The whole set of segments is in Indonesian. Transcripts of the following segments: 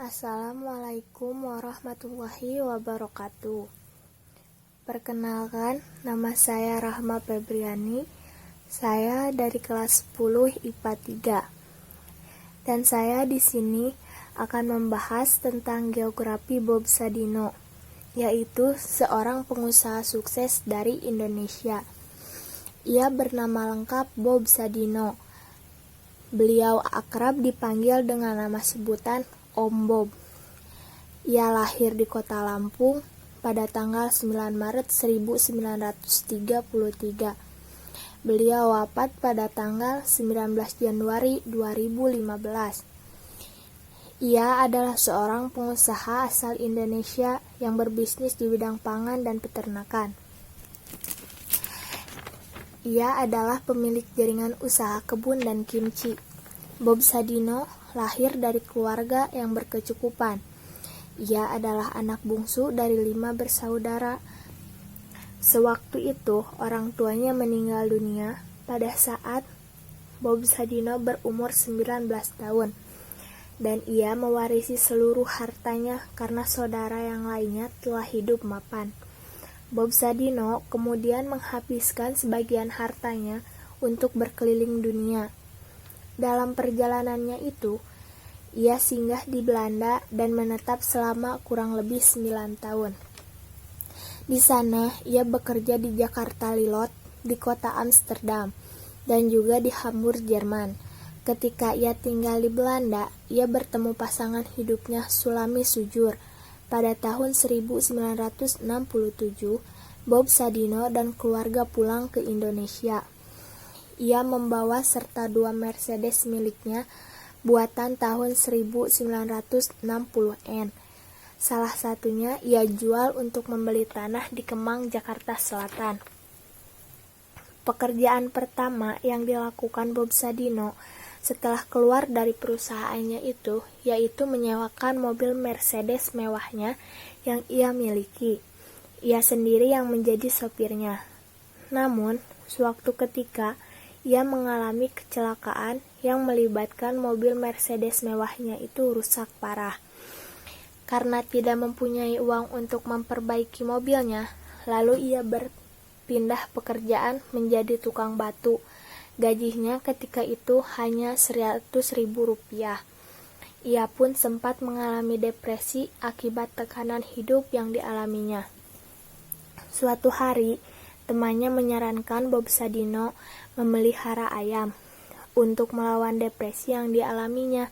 Assalamualaikum warahmatullahi wabarakatuh. Perkenalkan, nama saya Rahma Febriani. Saya dari kelas 10 IPA 3. Dan saya di sini akan membahas tentang geografi Bob Sadino, yaitu seorang pengusaha sukses dari Indonesia. Ia bernama lengkap Bob Sadino. Beliau akrab dipanggil dengan nama sebutan Om Bob. Ia lahir di kota Lampung pada tanggal 9 Maret 1933. Beliau wafat pada tanggal 19 Januari 2015. Ia adalah seorang pengusaha asal Indonesia yang berbisnis di bidang pangan dan peternakan. Ia adalah pemilik jaringan usaha kebun dan kimchi. Bob Sadino lahir dari keluarga yang berkecukupan. Ia adalah anak bungsu dari 5 bersaudara. Sewaktu itu, orang tuanya meninggal dunia pada saat Bob Sadino berumur 19 tahun. Dan ia mewarisi seluruh hartanya karena saudara yang lainnya telah hidup mapan. Bob Sadino kemudian menghabiskan sebagian hartanya untuk berkeliling dunia. Dalam perjalanannya itu, ia singgah di Belanda dan menetap selama kurang lebih 9 tahun. Di sana, ia bekerja di Jakarta Lilot, di kota Amsterdam, dan juga di Hamburg, Jerman. Ketika ia tinggal di Belanda, ia bertemu pasangan hidupnya Sulami Sujur. Pada tahun 1967, Bob Sadino dan keluarga pulang ke Indonesia. Ia membawa serta 2 Mercedes miliknya buatan tahun 1960-an. Salah satunya ia jual untuk membeli tanah di Kemang, Jakarta Selatan. Pekerjaan pertama yang dilakukan Bob Sadino setelah keluar dari perusahaannya itu yaitu menyewakan mobil Mercedes mewahnya yang ia miliki. Ia sendiri yang menjadi sopirnya. Namun, suatu ketika ia mengalami kecelakaan yang melibatkan mobil Mercedes mewahnya itu rusak parah. Karena tidak mempunyai uang untuk memperbaiki mobilnya, lalu ia berpindah pekerjaan menjadi tukang batu. Gajinya ketika itu hanya Rp100.000. Ia pun sempat mengalami depresi akibat tekanan hidup yang dialaminya. Suatu hari, temannya menyarankan Bob Sadino memelihara ayam. Untuk melawan depresi yang dialaminya,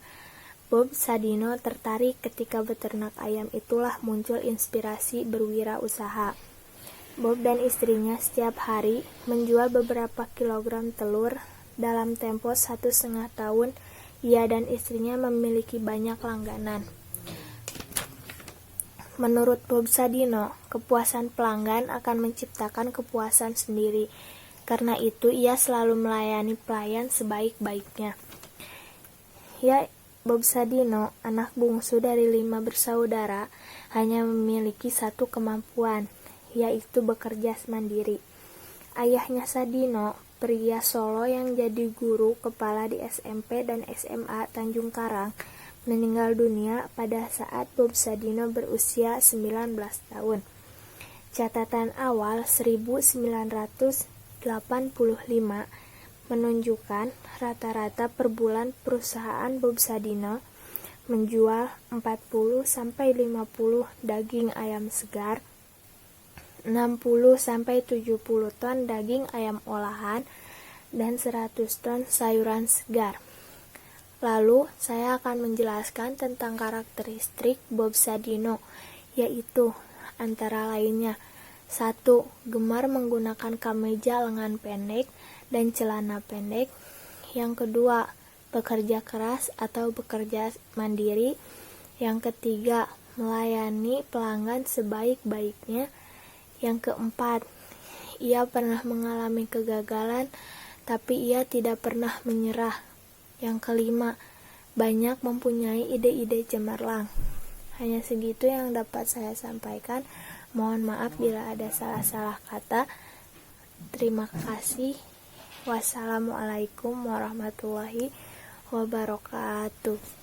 Bob Sadino tertarik ketika beternak ayam. Itulah muncul inspirasi berwirausaha. Bob dan istrinya setiap hari menjual beberapa kilogram telur. Dalam tempo 1,5 tahun, ia dan istrinya memiliki banyak langganan. Menurut Bob Sadino, kepuasan pelanggan akan menciptakan kepuasan sendiri. Karena itu, ia selalu melayani pelayan sebaik-baiknya. Ya, Bob Sadino, anak bungsu dari 5 bersaudara, hanya memiliki satu kemampuan, yaitu bekerja mandiri. Ayahnya Sadino, pria Solo yang jadi guru kepala di SMP dan SMA Tanjung Karang, meninggal dunia pada saat Bob Sadino berusia 19 tahun. Catatan awal 1985 menunjukkan rata-rata per bulan perusahaan Bob Sadino menjual 40-50 daging ayam segar, 60-70 ton daging ayam olahan, dan 100 ton sayuran segar. Lalu, saya akan menjelaskan tentang karakteristik Bob Sadino, yaitu antara lainnya 1. Gemar menggunakan kemeja lengan pendek dan celana pendek. Yang kedua, bekerja keras atau bekerja mandiri. Yang ketiga, melayani pelanggan sebaik-baiknya. Yang keempat, ia pernah mengalami kegagalan, tapi ia tidak pernah menyerah. Yang kelima, banyak mempunyai ide-ide cemerlang. Hanya segitu yang dapat saya sampaikan. Mohon maaf bila ada salah-salah kata. Terima kasih. Wassalamualaikum warahmatullahi wabarakatuh.